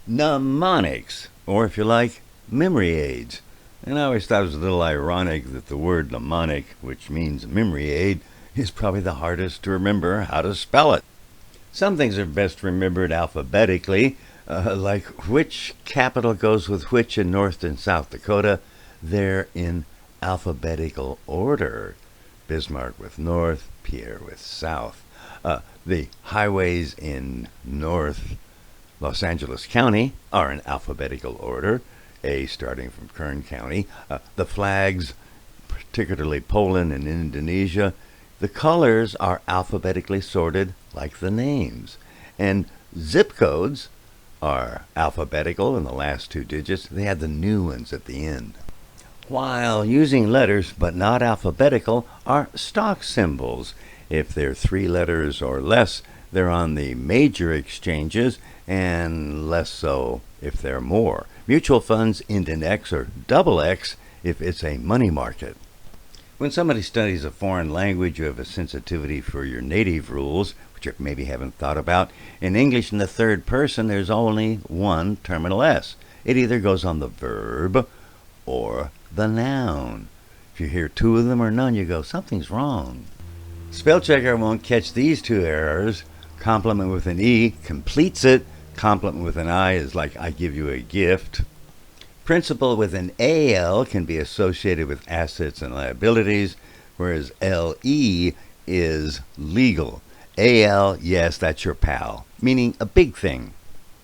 Mnemonics, or if you like, memory aids. And I always thought it was a little ironic that the word mnemonic, which means memory aid, is probably the hardest to remember how to spell it. Some things are best remembered alphabetically, like which capital goes with which in North and South Dakota. They're in alphabetical order. Bismarck with North, Pierre with South. The highways in North Los Angeles County are in alphabetical order, A starting from Kern County. The flags, particularly Poland and Indonesia, the colors are alphabetically sorted like the names. And zip codes are alphabetical in the last two digits. They have the new ones at the end. While using letters but not alphabetical are stock symbols. If they're 3 letters or less, they're on the major exchanges, and less so if they're more. Mutual funds end in X or double X if it's a money market. When somebody studies a foreign language, you have a sensitivity for your native rules, which you maybe haven't thought about. In English, in the third person, there's only one terminal S. It either goes on the verb or the noun. If you hear 2 of them or none, you go, something's wrong. Spell checker won't catch these 2 errors. Complement with an E completes it. Complement with an I is like I give you a gift. Principal with an AL can be associated with assets and liabilities, whereas LE is legal. AL, yes, that's your pal, meaning a big thing.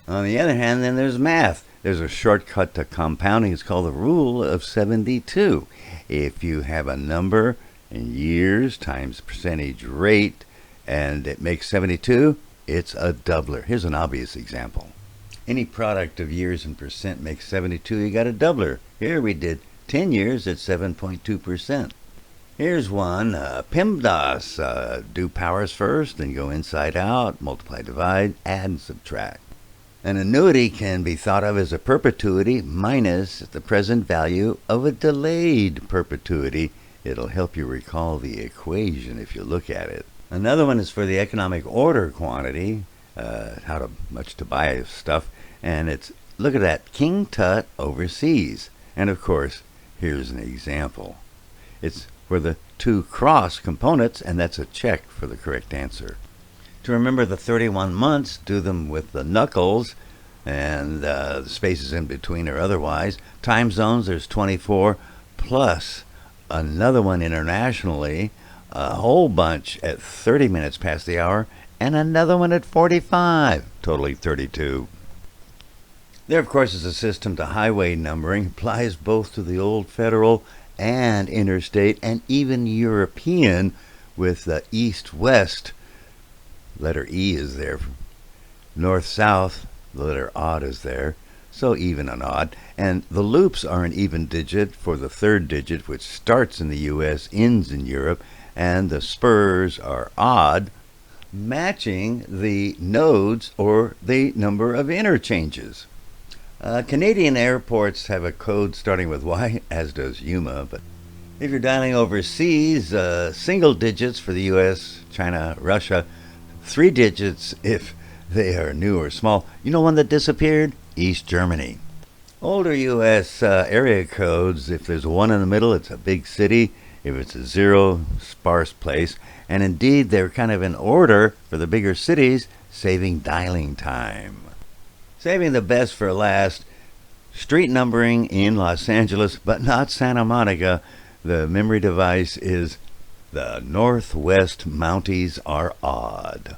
On the other hand, then there's math. There's a shortcut to compounding. It's called the rule of 72. If you have a number in years times percentage rate, and it makes 72, it's a doubler. Here's an obvious example. Any product of years and percent makes 72, you got a doubler. Here we did 10 years at 7.2%. Here's one, PEMDAS. Do powers first, then go inside out, multiply, divide, add, and subtract. An annuity can be thought of as a perpetuity minus the present value of a delayed perpetuity. It'll help you recall the equation if you look at it. Another one is for the economic order quantity, how much to buy of stuff, and it's, look at that, King Tut overseas. And of course, here's an example. It's for the 2 cross components, and that's a check for the correct answer. To remember the 31 months, do them with the knuckles, and the spaces in between or otherwise. Time zones, there's 24, plus another one internationally, a whole bunch at 30 minutes past the hour, and another one at 45, totally 32. There, of course, is a system to highway numbering. Applies both to the old federal and interstate and even European with the east-west. Letter E is there. North-south, the letter odd is there. So even and odd. And the loops are an even digit for the 3rd digit, which starts in the U.S., ends in Europe. And the spurs are odd, matching the nodes or the number of interchanges. Canadian airports have a code starting with Y, as does Yuma. But if you're dialing overseas, single digits for the U.S., China, Russia, 3 digits if they are new or small. You know one that disappeared? East Germany. Older U.S. Area codes, if there's a 1 in the middle, it's a big city. If it's a 0, sparse place. And indeed, they're kind of in order for the bigger cities, saving dialing time. Saving the best for last, street numbering in Los Angeles, but not Santa Monica. The memory device is the Northwest Mounties are odd.